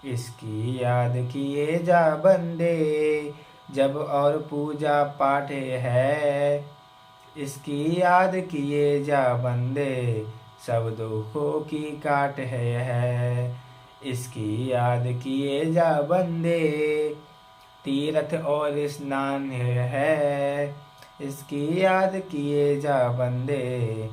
इसकी याद किए जा बंदे, जब और पूजा पाठ है, इसकी याद किए जा बंदे, सब दुखों की काट है यह। इसकी याद किए जा बंदे, तीर्थ और स्नान है। इसकी याद किए जा बंदे,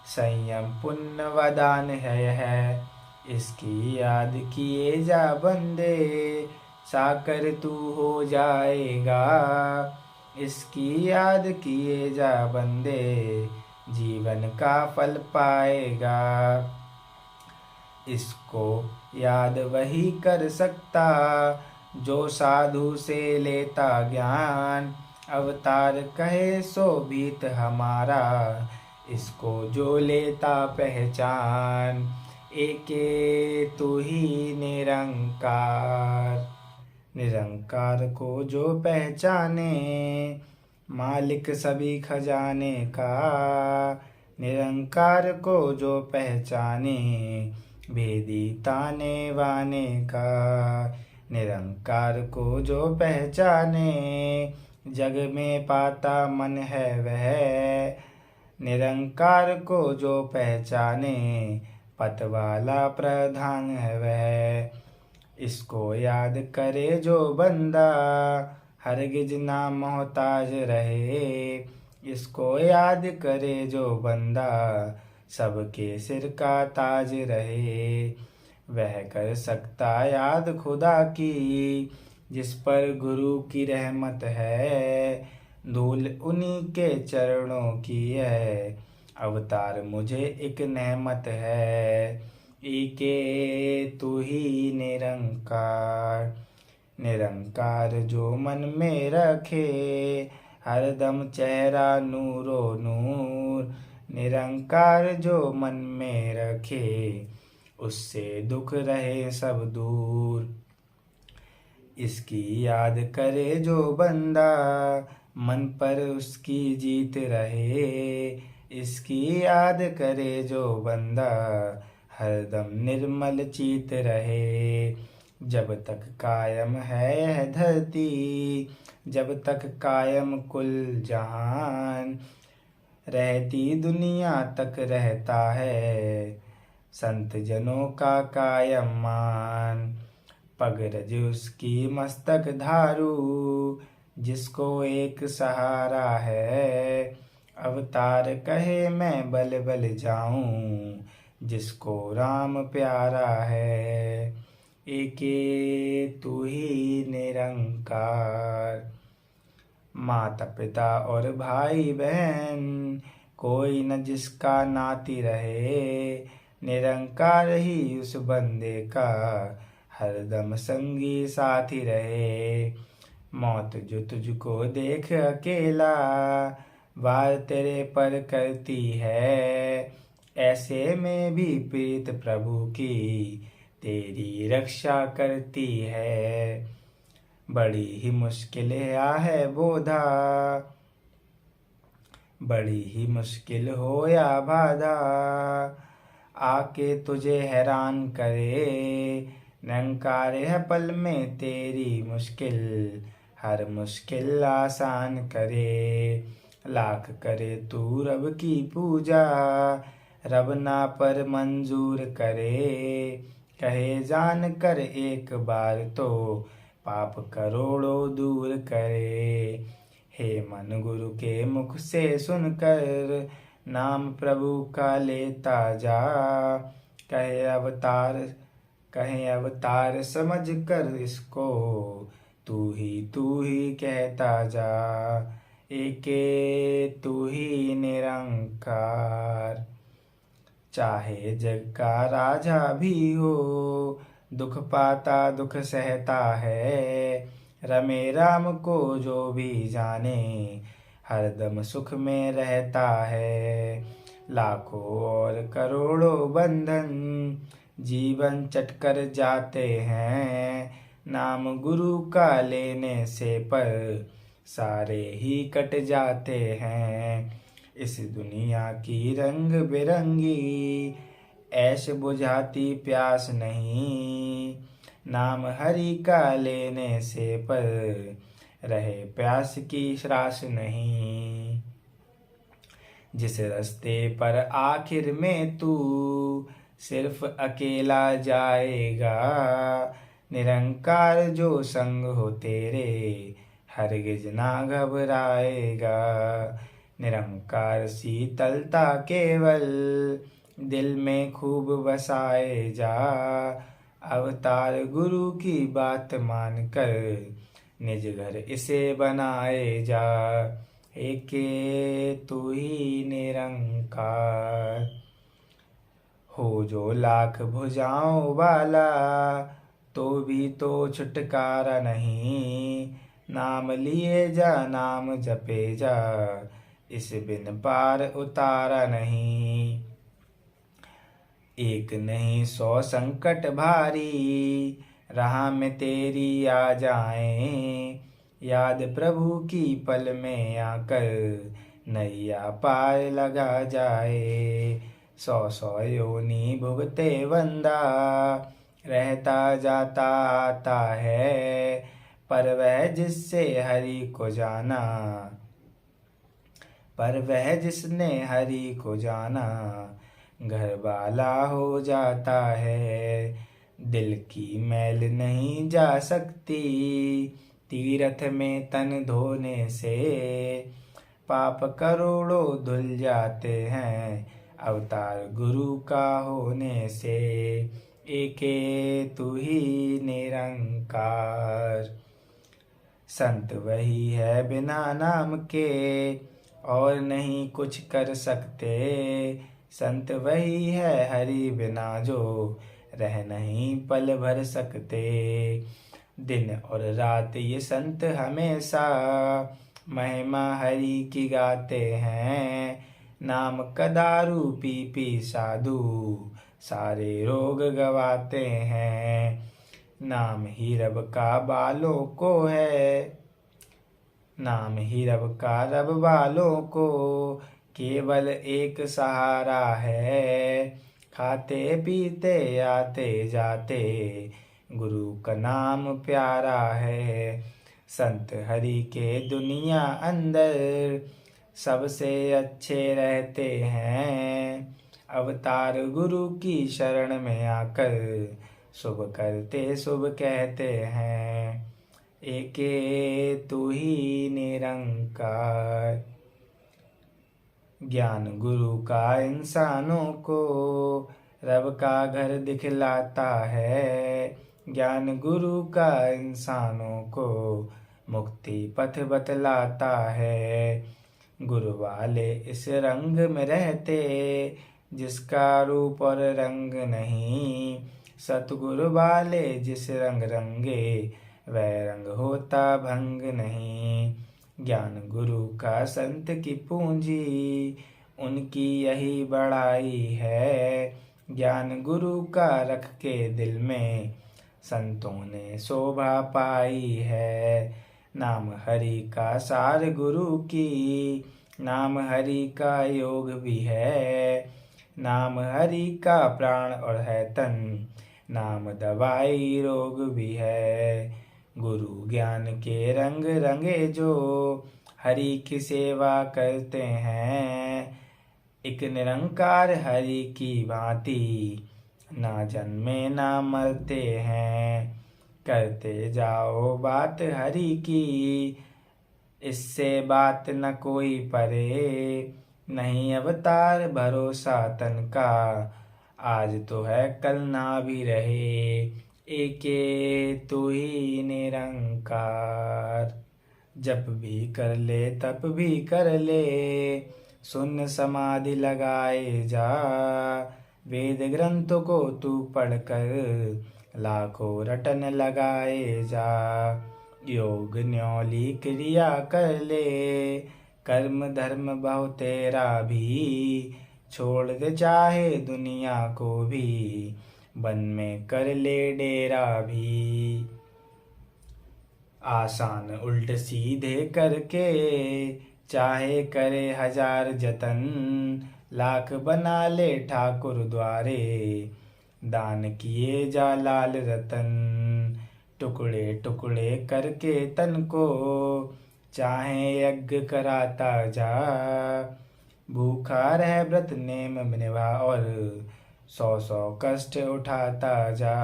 संयम पुण्य वदान है यह। इसकी याद किए जा बंदे, साकर तू हो जाएगा। इसकी याद किए जा बंदे, जीवन का फल पाएगा। इसको याद वही कर सकता, जो साधु से लेता ज्ञान। अवतार कहे सो भीत हमारा, इसको जो लेता पहचान। एके तू ही निरंकार, निरंकार को जो पहचाने, मालिक सभी खजाने का। निरंकार को जो पहचाने, भेदी ताने वाने का। निरंकार को जो पहचाने, जग में पाता मन है वह। निरंकार को जो पहचाने, पतवाला प्रधान है वह। इसको याद करे जो बंदा, हरगिज ना मोहताज रहे। इसको याद करे जो बंदा, सबके सिर का ताज रहे। वह कर सकता याद खुदा की, जिस पर गुरु की रहमत है। धूल उन्हीं के चरणों की है, अवतार मुझे एक नेमत है। एके तू ही निरंकार, निरंकार जो मन में रखे, हरदम चेहरा नूरो नूर। निरंकार जो मन में रखे, उससे दुख रहे सब दूर। इसकी याद करे जो बंदा, मन पर उसकी जीत रहे। इसकी याद करे जो बंदा, हरदम निर्मल चीत रहे। जब तक कायम है यह धरती, जब तक कायम कुल जहान। रहती दुनिया तक रहता है, संत जनों का कायम मान। पग रज उसकी मस्तक धारू, जिसको एक सहारा है। अवतार कहे मैं बल बल जाऊं, जिसको राम प्यारा है। एके तू ही निरंकार, माता पिता और भाई बहन, कोई न जिसका नाती रहे। निरंकार ही उस बंदे का, हरदम संगी साथी रहे। मौत जो तुझको देख अकेला, वार तेरे पर करती है। ऐसे में भी प्रीत प्रभु की, तेरी रक्षा करती है। बड़ी ही मुश्किल है बोधा, बड़ी ही मुश्किल हो या बाधा, आके तुझे हैरान करे। निरंकार है पल में तेरी मुश्किल, हर मुश्किल आसान करे। लाख करे तू रब की पूजा, रब ना पर मंजूर करे। कहे जान कर एक बार तो, पाप करोड़ों दूर करे। हे मन गुरु के मुख से सुनकर, नाम प्रभु का लेता जा। कहे अवतार समझ कर इसको, तू ही कहता जा। एके तू ही निरंकार, चाहे जग का राजा भी हो, दुख पाता दुख सहता है। रमे राम को जो भी जाने, हरदम सुख में रहता है। लाखों और करोड़ों बंधन, जीवन चटकर जाते हैं। नाम गुरु का लेने से पर, सारे ही कट जाते हैं। इस दुनिया की रंग बिरंगी, ऐश बुझाती प्यास नहीं। नाम हरि का लेने से पर, रहे प्यास की त्रास नहीं। जिस रास्ते पर आखिर में तू सिर्फ अकेला जाएगा, निरंकार जो संग हो तेरे हरगिज ना घबराएगा। निरंकार शीतलता केवल दिल में खूब बसाए जा, अवतार गुरु की बात मानकर निज घर इसे बनाए जा। एके तू ही निरंकार, हो जो लाख भुजाओं वाला तो भी तो छुटकारा नहीं। नाम लिए जा नाम जपे जा, इस बिन पार उतारा नहीं। एक नहीं 100 संकट भारी राह में तेरी आ जाएं, याद प्रभु की पल में आकर नैया पार लगा जाए। 100 योनि भुगते बंदा रहता जाता आता है, पर वह जिससे हरि को जाना, पर वह जिसने हरि को जाना घर वाला हो जाता है। दिल की मैल नहीं जा सकती तीर्थ में तन धोने से, पाप करोड़ों धुल जाते हैं अवतार गुरु का होने से। एके तू ही निरंकार, संत वही है बिना नाम के और नहीं कुछ कर सकते। संत वही है हरि बिना जो रह नहीं पल भर सकते। दिन और रात ये संत हमेशा महिमा हरि की गाते हैं। नाम का दारू पी पी साधु सारे रोग गवाते हैं। नाम ही रब का बालों को है, नाम ही रब का रब वालों को केवल एक सहारा है। खाते पीते आते जाते गुरु का नाम प्यारा है। संत हरि के दुनिया अंदर सबसे अच्छे रहते हैं। अवतार गुरु की शरण में आकर शुभ करते शुभ कहते हैं। एके तू ही निरंकार, ज्ञान गुरु का इंसानों को रब का घर दिखलाता है। ज्ञान गुरु का इंसानों को मुक्ति पथ बतलाता है। गुरु वाले इस रंग में रहते जिसका रूप और रंग नहीं। सतगुरु वाले जिस रंग रंगे वह रंग होता भंग नहीं। ज्ञान गुरु का संत की पूंजी उनकी यही बड़ाई है। ज्ञान गुरु का रख के दिल में संतों ने शोभा पाई है। नाम हरि का सार गुरु की, नाम हरि का योग भी है। नाम हरि का प्राण और है तन, नाम दवाई रोग भी है। गुरु ज्ञान के रंग रंगे जो हरि की सेवा करते हैं। एक निरंकार हरि की भांति ना जन्मे ना मरते हैं। करते जाओ बात हरि की, इससे बात न कोई परे। नहीं अवतार भरोसा तन का, आज तो है कल ना भी रहे। एके तू ही निरंकार, जप भी कर ले तप भी कर ले, सुन समाधि लगाए जा। वेद ग्रंथों को तू पढ़कर लाखों रटन लगाए जा। योग न्योली क्रिया कर ले, कर्म धर्म बहु तेरा भी। छोड़ दे चाहे दुनिया को भी, वन में कर ले डेरा भी। आसान उल्ट सीधे करके चाहे करे 1000 जतन, लाख बना ले ठाकुर द्वारे, दान किए जा लाल रतन। टुकड़े टुकड़े करके तन को चाहे यज्ञ कराता जा, भूखा रह व्रत नेम निभा और 100 कष्ट उठाता जा।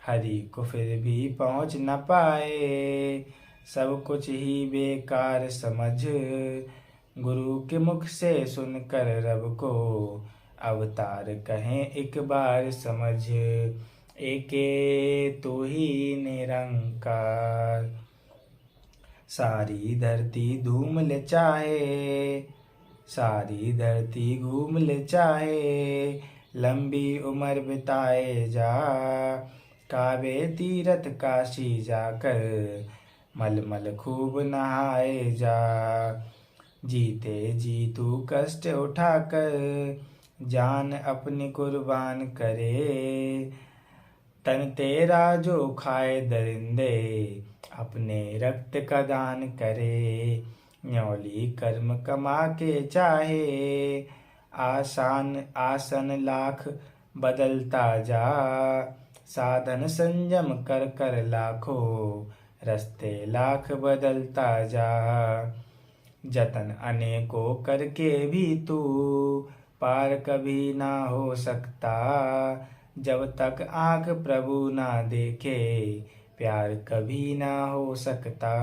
हरि को फिर भी पहुँच न पाए, सब कुछ ही बेकार समझ। गुरु के मुख से सुनकर रब को अवतार कहें एक बार समझ। एके तू ही निरंकार। सारी धरती धूम ले चाहे, सारी धरती घूम ले चाहे, लंबी उम्र बिताए जा। काबे तीरथ काशी जाकर मल खूब नहाए जा। जीते जी तू कष्ट उठाकर जान अपनी कुर्बान करे। तन तेरा जो खाए दरिंदे अपने रक्त का दान करे। न्योली कर्म कमा के चाहे आसन लाख बदलता जा। साधन संयम कर कर लाखों रस्ते लाख बदलता जा। जतन अनेकों करके भी तू पार कभी ना हो सकता। जब तक आँख प्रभु ना देखे प्यार कभी ना हो सकता।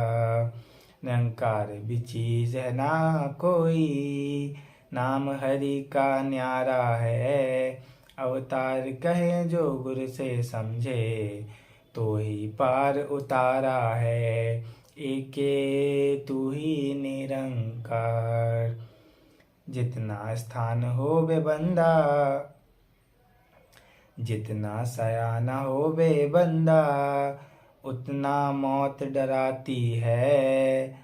निरंकार भी चीज है ना कोई, नाम हरि का न्यारा है। अवतार कहे जो गुरु से समझे, तो ही पार उतारा है। एके तू ही निरंकार। जितना स्थान हो बे बंदा, जितना सयाना हो बे बंदा, उतना मौत डराती है।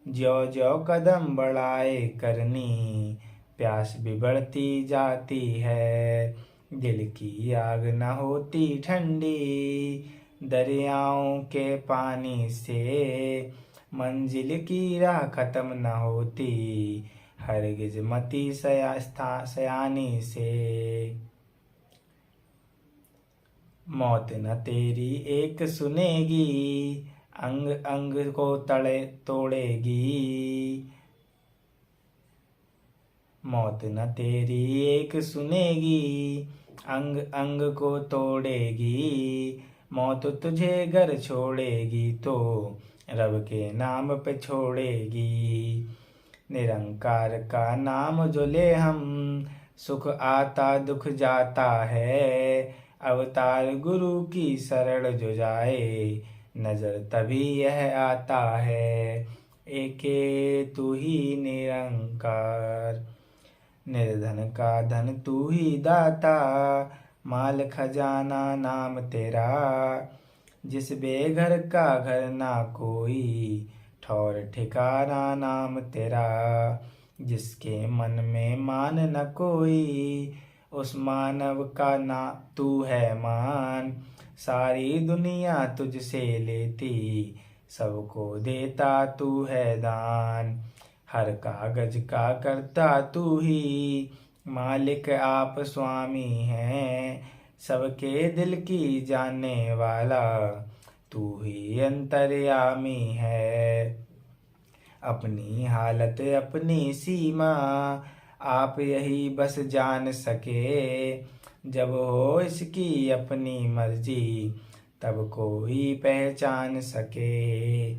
ज्यो ज्यो कदम बढ़ाए करनी, प्यास भी बढ़ती जाती है। दिल की आग न होती ठंडी, दरियाओं के पानी से। मंजिल की राह खत्म न होती, हरगिज मती सयानी से। मौत न तेरी एक सुनेगी, अंग अंग को तोड़ेगी। मौत न तेरी एक सुनेगी, अंग अंग को तोड़ेगी। मौत तुझे घर छोड़ेगी तो रब के नाम पे छोड़ेगी। निरंकार का नाम जो ले हम, सुख आता दुख जाता है। अवतार गुरु की शरण जो जाए, नजर तभी यह आता है। एके तू ही निरंकार। निर्धन का धन तू ही दाता, माल खजाना नाम तेरा। जिस बेघर का घर ना कोई, ठौर ठिकाना नाम तेरा। जिसके मन में मान न कोई, उस मानव का ना तू है मान। सारी दुनिया तुझसे लेती, सबको देता तू है दान। हर कागज का करता तू ही, मालिक आप स्वामी है। सबके दिल की जानने वाला, तू ही अंतर्यामी है। अपनी हालत अपनी सीमा, आप यही बस जान सके। जब हो इसकी अपनी मर्जी, तब कोई पहचान सके।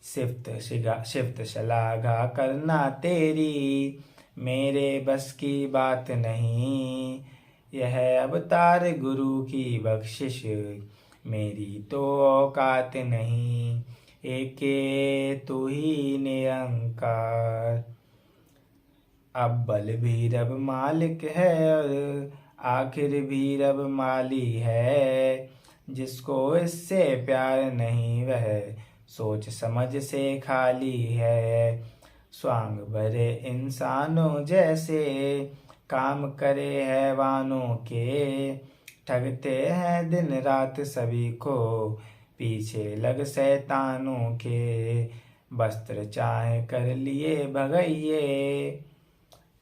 शिफ्त शलाघा करना तेरी, मेरे बस की बात नहीं। यह अवतार गुरु की बख्शिश, मेरी तो औकात नहीं। एके तू ही निरंकार। अव्वल भी रब मालिक है और आखिर भी रब माली है। जिसको इससे प्यार नहीं वह सोच समझ से खाली है। स्वांग भरे इंसानों जैसे काम करे हैवानों के। ठगते हैं दिन रात सभी को, पीछे लग शैतानों के। वस्त्र चाहे कर लिए भगइये,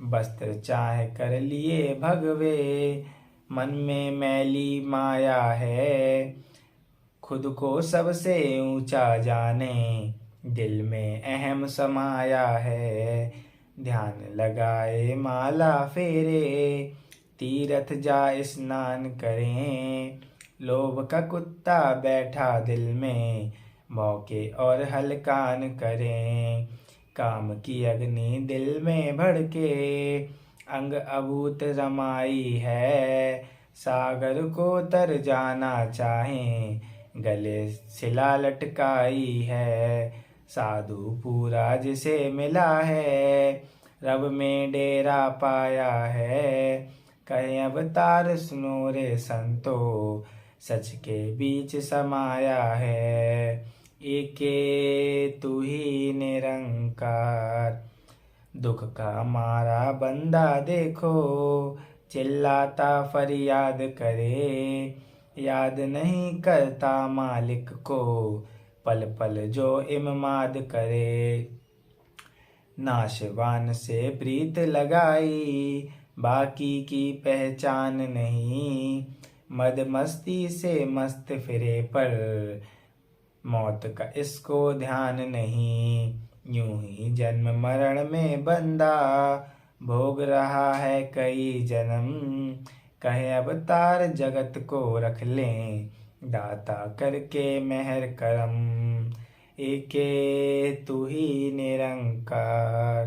वस्त्र चाहे कर लिए भगवे। मन में मैली माया है, खुद को सबसे ऊंचा जाने। दिल में अहम समाया है, ध्यान लगाए माला फेरे, तीरथ जा स्नान करें। लोभ का कुत्ता बैठा दिल में, मौके और हलकान करें। काम की अग्नि दिल में भड़के, अंग अभूत रमाई है। सागर को तर जाना चाहें, गले शिला लटकाई है। साधु पूरा जिसे मिला है, रब में डेरा पाया है। कहे अवतार सुनो रे संतो, सच के बीच समाया है। एके तू ही निरंकार। दुख का मारा बंदा देखो, चिल्लाता फरियाद करे। याद नहीं करता मालिक को, पल पल जो इमाद करे। नाशवान से प्रीत लगाई, बाकी की पहचान नहीं। मद मस्ती से मस्त फिरे पर, मौत का इसको ध्यान नहीं। यूं ही जन्म मरण में बंदा, भोग रहा है कई जन्म। कहे अवतार जगत को रख लें, दाता करके मेहर करम। एके तू ही निरंकार।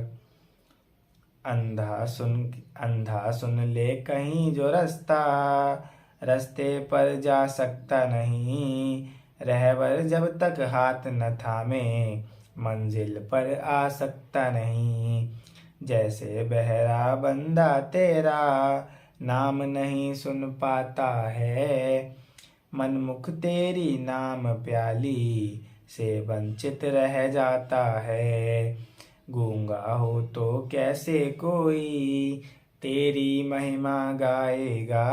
अंधा सुन ले कहीं जो रास्ता, रास्ते पर जा सकता नहीं। रहबर जब तक हाथ न थामे, मंजिल पर आ सकता नहीं। जैसे बहरा बंदा तेरा, नाम नहीं सुन पाता है। मनमुख तेरी नाम प्याली से वंचित रह जाता है। गूंगा हो तो कैसे कोई तेरी महिमा गाएगा।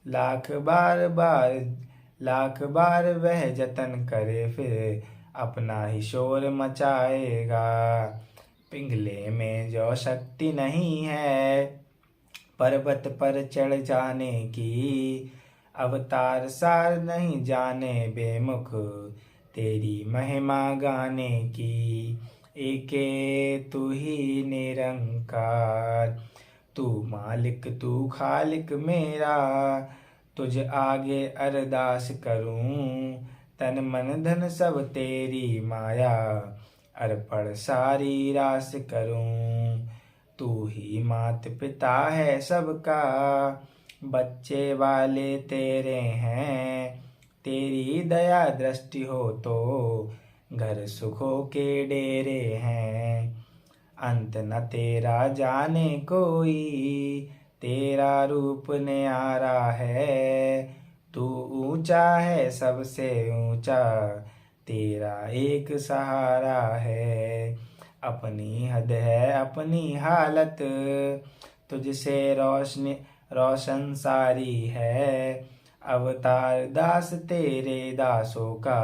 लाख बार वह जतन करे, फिर अपना ही शोर मचाएगा। पिंगले में जो शक्ति नहीं है, पर्वत पर चढ़ जाने की। अवतार सार नहीं जाने बेमुख, तेरी महिमा गाने की। एके तू ही निरंकार। तू मालिक तू खालिक मेरा, तुझ आगे अरदास करूं। तन मन धन सब तेरी माया, अर्पण सारी रास करूं। तू ही मात पिता है सबका, बच्चे वाले तेरे हैं। तेरी दया दृष्टि हो तो, घर सुखों के डेरे हैं। अंत न तेरा जाने कोई, तेरा रूप न्यारा है। तू ऊंचा है सबसे ऊंचा, तेरा एक सहारा है। अपनी हद है अपनी हालत, तुझसे रोशन सारी है। अवतार दास तेरे दासों का,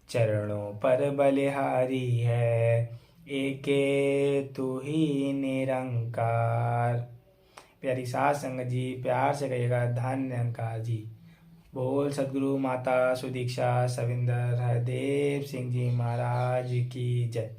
चरणों पर बलिहारी है। एके तू ही निरंकार। प्यारी सास संगत जी, प्यार से कहिएगा धन निरंकार जी। बोल सदगुरु माता सुदीक्षा सविंदर हरदेव सिंह जी महाराज की जय।